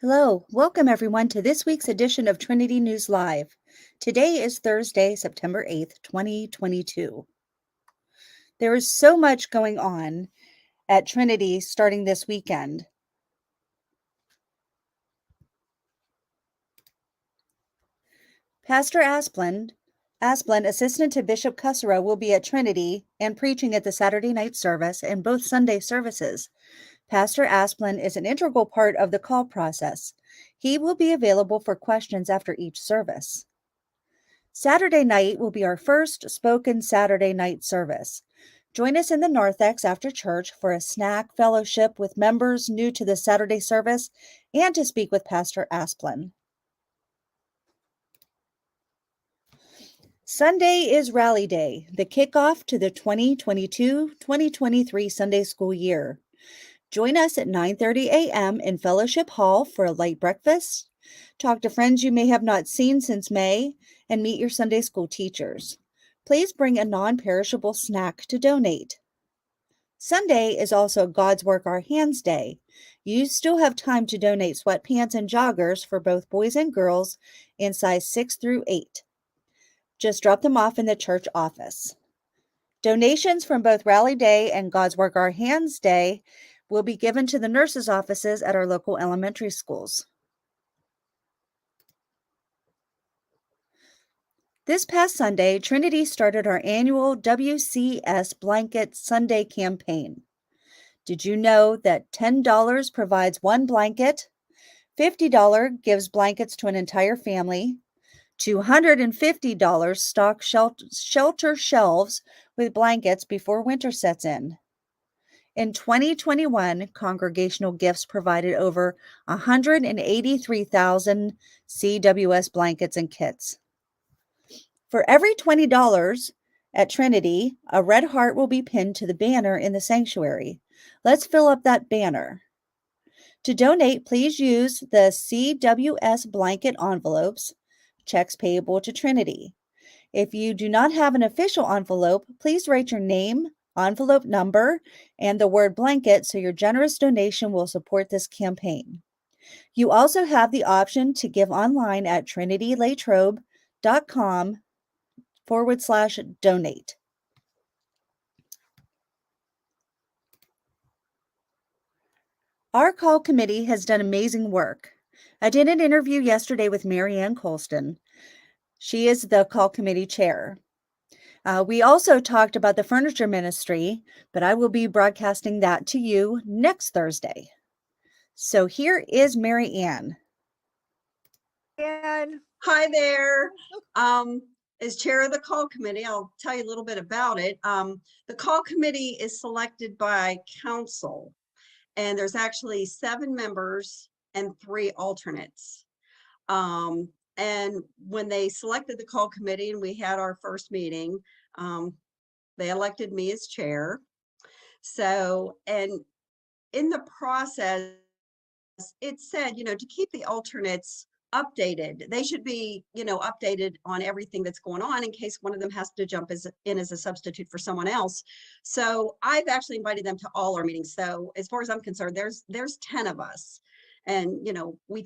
Hello, welcome everyone to this week's edition of Trinity News Live. Today is Thursday, September 8th, 2022. There is so much going on at Trinity starting this weekend. Pastor Asplin, assistant to Bishop Cussera, will be at Trinity and preaching at the Saturday night service and both Sunday services. Pastor Asplin is an integral part of the call process. He will be available for questions after each service. Saturday night will be our first spoken Saturday night service. Join us in the narthex after church for a snack fellowship with members new to the Saturday service and to speak with Pastor Asplin. Sunday is Rally Day, the kickoff to the 2022-2023 Sunday school year. Join us at 9:30 a.m. in Fellowship Hall for a light breakfast. Talk to friends you may have not seen since May and meet your Sunday school teachers. Please bring a non-perishable snack to donate. Sunday is also God's Work Our Hands Day. You still have time to donate sweatpants and joggers for both boys and girls in size 6 through 8. Just drop them off in the church office. Donations from both Rally Day and God's Work Our Hands Day will be given to the nurses' offices at our local elementary schools. This past Sunday, Trinity started our annual WCS Blanket Sunday campaign. Did you know that $10 provides one blanket, $50 gives blankets to an entire family, $250 stock shelter shelves with blankets before winter sets in? In 2021, congregational gifts provided over 183,000 CWS blankets and kits. For every $20 at Trinity, a red heart will be pinned to the banner in the sanctuary. Let's fill up that banner. To donate, please use the CWS blanket envelopes, checks payable to Trinity. If you do not have an official envelope, please write your name, envelope number, and the word blanket so your generous donation will support this campaign. You also have the option to give online at trinitylatrobe.com/donate. Our call committee has done amazing work. I did an interview yesterday with Mary Ann Colston. She is the call committee chair. We also talked about the furniture ministry, but I will be broadcasting that to you next Thursday. So here is Mary Ann. And hi there. As chair of the call committee, I'll tell you a little bit about it. The call committee is selected by council, and there's actually 7 members and 3 alternates. And when they selected the call committee and we had our first meeting, they elected me as chair. So, and in the process, it said, to keep the alternates updated. They should be, updated on everything that's going on in case one of them has to jump in as a substitute for someone else. So I've actually invited them to all our meetings. So as far as I'm concerned, there's 10 of us. And, we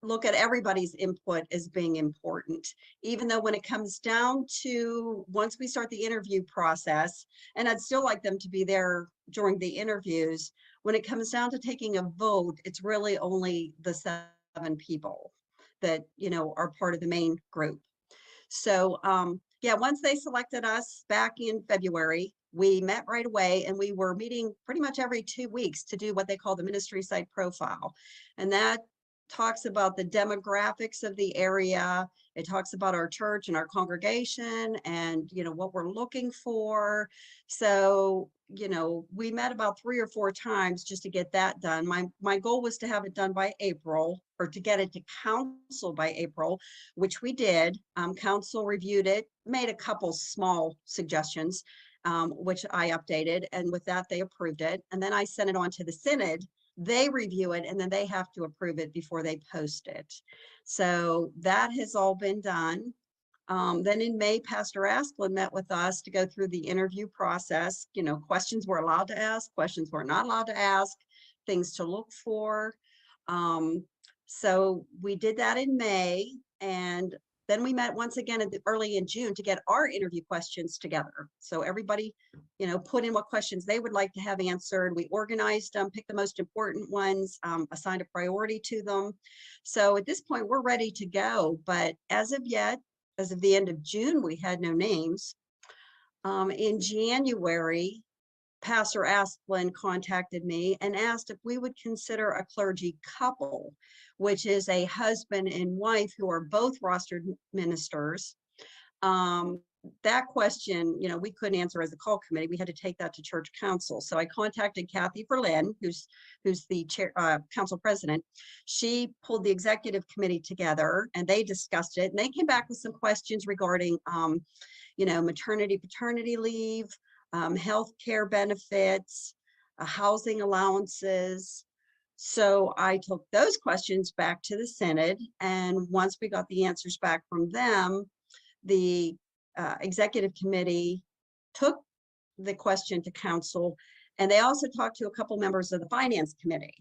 look at everybody's input as being important, even though when it comes down to once we start the interview process, and I'd still like them to be there during the interviews, when it comes down to taking a vote, it's really only the 7 people that, are part of the main group. So, yeah, once they selected us back in February, we met right away and we were meeting pretty much every 2 weeks to do what they call the ministry site profile. And that talks about the demographics of the area. It talks about our church and our congregation and, what we're looking for. So, we met about 3 or 4 times just to get that done. My goal was to have it done by April, or to get it to council by April, which we did. Council reviewed it, made a couple small suggestions, which I updated. And with that, they approved it. And then I sent it on to the synod. They review it and then they have to approve it before they post it. So that has all been done. Then in May, Pastor Asplin met with us to go through the interview process, questions we're allowed to ask, questions we're not allowed to ask, things to look for. So we did that in May, and then we met once again early in June to get our interview questions together. So everybody, put in what questions they would like to have answered. We organized them, picked the most important ones, assigned a priority to them. So at this point, we're ready to go. But as of yet, as of the end of June, we had no names. In January, Pastor Asplin contacted me and asked if we would consider a clergy couple, which is a husband and wife who are both rostered ministers. That question, we couldn't answer as a call committee. We had to take that to church council. So I contacted Kathy Berlin, who's the chair, council president. She pulled the executive committee together and they discussed it. And they came back with some questions regarding, maternity, paternity leave, health care benefits, housing allowances. So I took those questions back to the Synod. And once we got the answers back from them, the executive committee took the question to council, and they also talked to a couple members of the finance committee,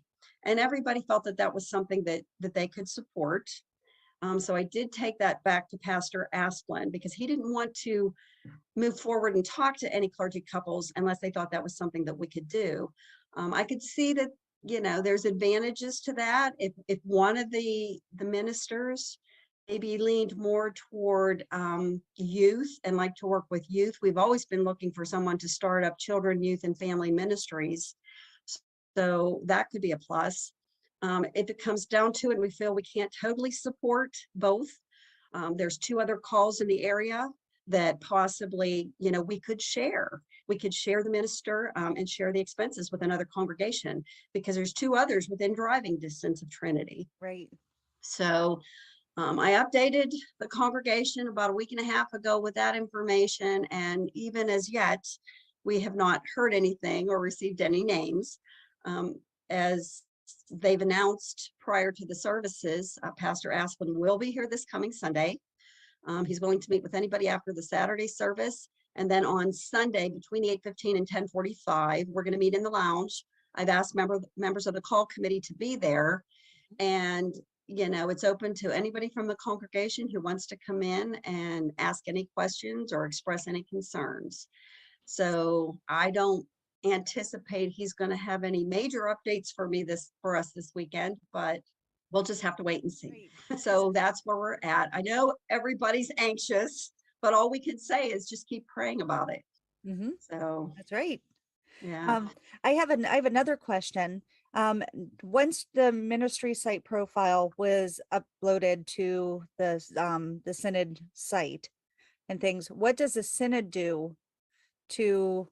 and everybody felt that that was something that they could support. So I did take that back to Pastor Asplin because he didn't want to move forward and talk to any clergy couples unless they thought that was something that we could do. I could see that, there's advantages to that. If one of the ministers maybe leaned more toward youth and like to work with youth. We've always been looking for someone to start up children, youth, and family ministries. So that could be a plus. If it comes down to it, we feel we can't totally support both. There's 2 other calls in the area that possibly, we could share. We could share the minister and share the expenses with another congregation because there's 2 others within driving distance of Trinity. Right. So I updated the congregation about a week and a half ago with that information. And even as yet, we have not heard anything or received any names. As they've announced prior to the services, Pastor Asplin will be here this coming Sunday. He's willing to meet with anybody after the Saturday service. And then on Sunday between 8:15 and 10:45, we're going to meet in the lounge. I've asked members of the call committee to be there. And it's open to anybody from the congregation who wants to come in and ask any questions or express any concerns. So I don't anticipate he's going to have any major updates for us this weekend, but we'll just have to wait and see. So that's where we're at. I know everybody's anxious, but all we can say is just keep praying about it. Mm-hmm. So That's right. yeah. I have another question. Once the ministry site profile was uploaded to the Synod site and things, what does the Synod do to,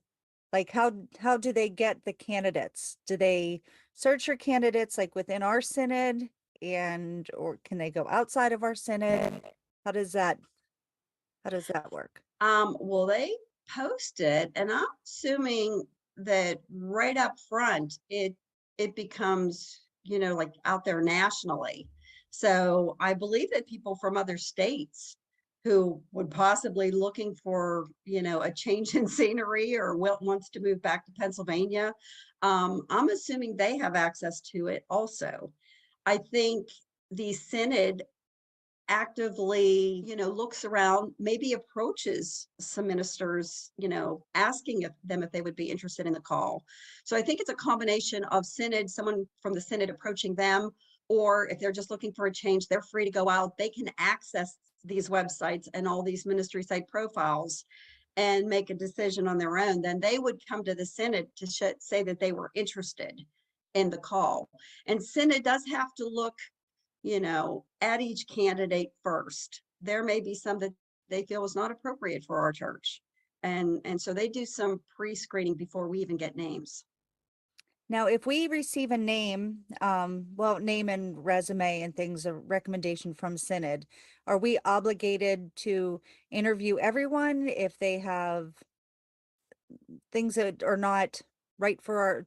like, how do they get the candidates? Do they search for candidates like within our Synod, or can they go outside of our Synod? How does that work? Well, they post it, and I'm assuming that right up front, it becomes, like out there nationally. So I believe that people from other states who would possibly looking for, a change in scenery or wants to move back to Pennsylvania, I'm assuming they have access to it also. I think the Synod actively, looks around, maybe approaches some ministers, asking them if they would be interested in the call. So I think it's a combination of Synod, someone from the Synod approaching them, or if they're just looking for a change, they're free to go out. They can access these websites and all these ministry site profiles and make a decision on their own. Then they would come to the Synod to say that they were interested in the call. And Synod does have to look at each candidate first. There may be some that they feel is not appropriate for our church. And so they do some pre-screening before we even get names. Now, if we receive a name, name and resume and things, a recommendation from Synod, are we obligated to interview everyone if they have things that are not right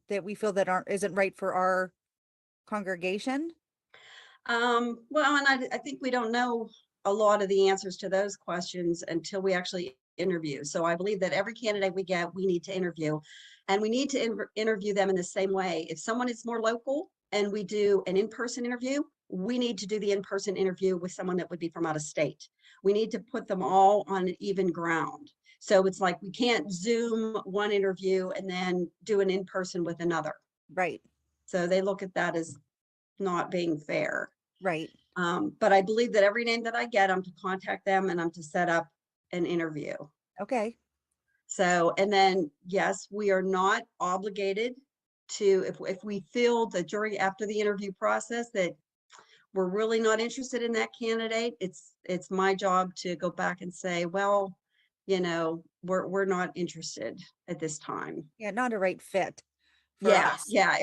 that we feel that isn't right for our congregation? Well, and I think we don't know a lot of the answers to those questions until we actually interview. So I believe that every candidate we get, we need to interview, and we need to interview them in the same way. If someone is more local, and we do an in-person interview, we need to do the in-person interview with someone that would be from out of state. We need to put them all on an even ground. So it's like we can't Zoom one interview and then do an in-person with another. Right. So they look at that as not being fair. Right. But I believe that every name that I get, I'm to contact them and I'm to set up an interview. Okay. So, and then, yes, we are not obligated to, if we feel that during, after the interview process that we're really not interested in that candidate, it's my job to go back and say, well, you know, we're not interested at this time. Yeah, not a right fit for Yeah, us. yeah,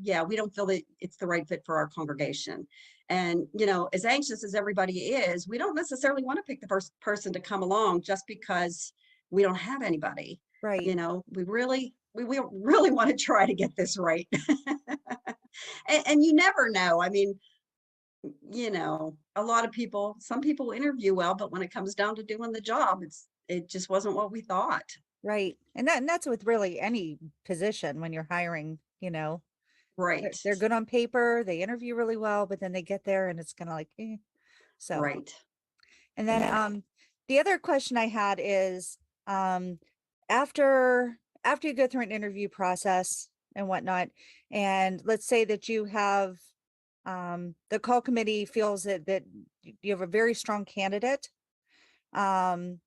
yeah, we don't feel that it's the right fit for our congregation. And, you know, as anxious as everybody is, we don't necessarily want to pick the first person to come along just because we don't have anybody. Right. You know, we really want to try to get this right. And you never know. I mean, you know, a lot of people, some people interview well, but when it comes down to doing the job, it just wasn't what we thought. Right. And that's with really any position when you're hiring, you know, Right, they're good on paper, they interview really well, but then they get there and it's kind of like, eh. So, right. and then, the other question I had is, um, after you go through an interview process and whatnot, and let's say that you have, the call committee feels that you have a very strong candidate. Um,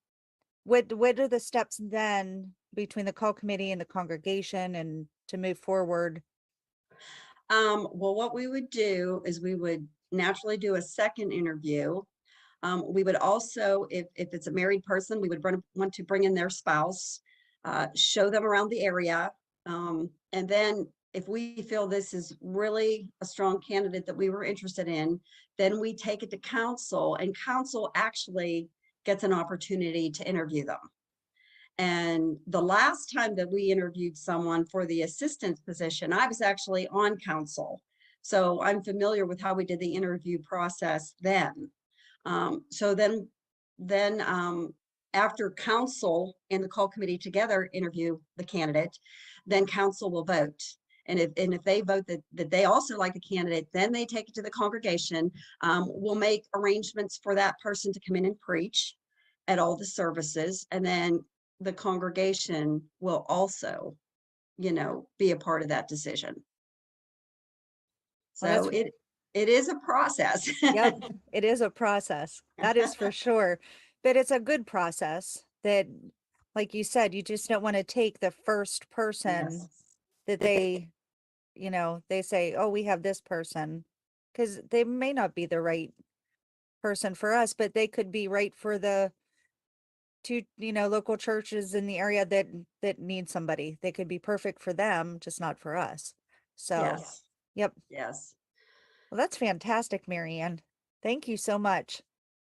what are the steps then between the call committee and the congregation and to move forward? Well, what we would do is we would naturally do a second interview. We would also, if it's a married person, we would want to bring in their spouse, show them around the area. And then if we feel this is really a strong candidate that we were interested in, then we take it to council, and council actually gets an opportunity to interview them. And the last time that we interviewed someone for the assistant position, I was actually on council. So I'm familiar with how we did the interview process then. So then after council and the call committee together interview the candidate, then council will vote. And if they vote that they also like the candidate, then they take it to the congregation. We'll make arrangements for that person to come in and preach at all the services. And then the congregation will also, you know, be a part of that decision. Well, that's, So it is a process. yep, it is a process. That is for sure. But it's a good process that, like you said, you just don't want to take the first person Yes. that they, you know, they say, oh, we have this person, because they may not be the right person for us, but they could be right for the two, you know, local churches in the area that need somebody. They could be perfect for them, just not for us. So, Yes. yep. Yes. Well, that's fantastic, Marianne. Thank you so much.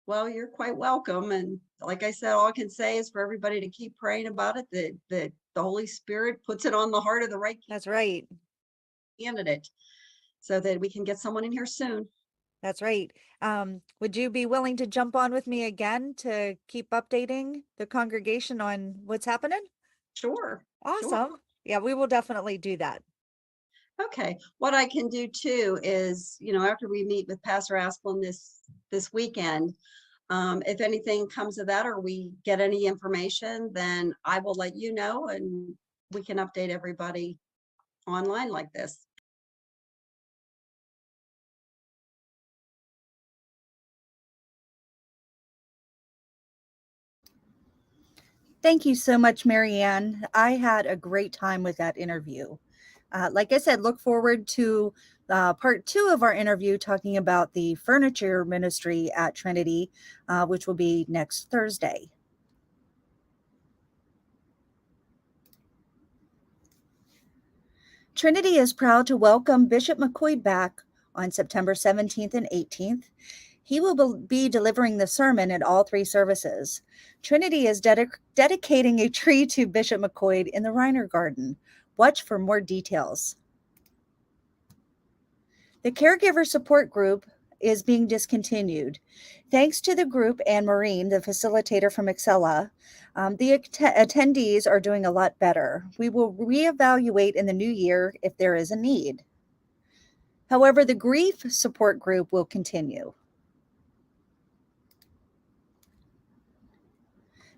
Well, you're quite welcome. And like I said, all I can say is for everybody to keep praying about it, that the Holy Spirit puts it on the heart of the right That's right. candidate so that we can get someone in here soon. That's right. Would you be willing to jump on with me again to keep updating the congregation on what's happening? Sure. Sure. Awesome. Yeah, we will definitely do that. Okay. What I can do too is, you know, after we meet with Pastor Asplin this weekend, if anything comes of that or we get any information, then I will let you know and we can update everybody online like this. Thank you so much, Marianne. I had a great time with that interview. Like I said, look forward to part 2 of our interview talking about the furniture ministry at Trinity, which will be next Thursday. Trinity is proud to welcome Bishop McCoy back on September 17th and 18th. He will be delivering the sermon at all 3 services. Trinity is dedicating a tree to Bishop McCoy in the Reiner Garden. Watch for more details. The caregiver support group is being discontinued. Thanks to the group and Maureen, the facilitator from Excella, the attendees are doing a lot better. We will reevaluate in the new year if there is a need. However, the grief support group will continue.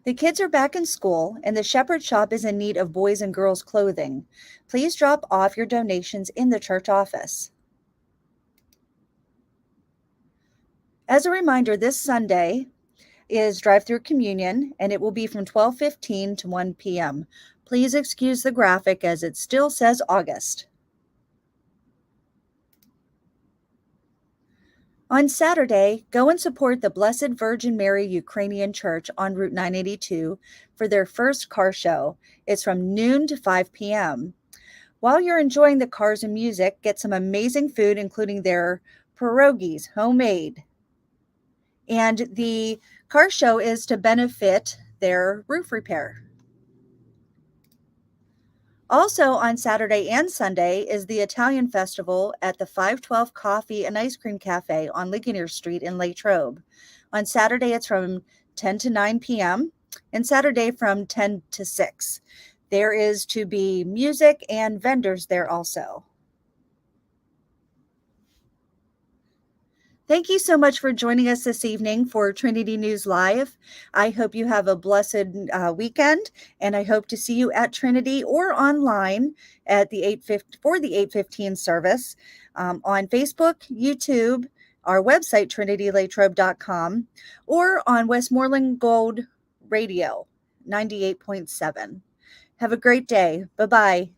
The kids are back in school, and the Shepherd Shop is in need of boys and girls clothing. Please drop off your donations in the church office. As a reminder, this Sunday is drive-through communion, and it will be from 12:15 to 1 p.m. Please excuse the graphic as it still says August. On Saturday, go and support the Blessed Virgin Mary Ukrainian Church on Route 982 for their first car show. It's from noon to 5 p.m. While you're enjoying the cars and music, get some amazing food, including their pierogies, homemade. And the car show is to benefit their roof repair. Also on Saturday and Sunday is the Italian Festival at the 512 Coffee and Ice Cream Cafe on Ligonier Street in Latrobe. On Saturday, it's from 10 to 9 p.m. and Saturday from 10 to 6. There is to be music and vendors there also. Thank you so much for joining us this evening for Trinity News Live. I hope you have a blessed weekend, and I hope to see you at Trinity or online at the 8:15 service on Facebook, YouTube, our website, trinitylatrobe.com, or on Westmoreland Gold Radio, 98.7. Have a great day. Bye-bye.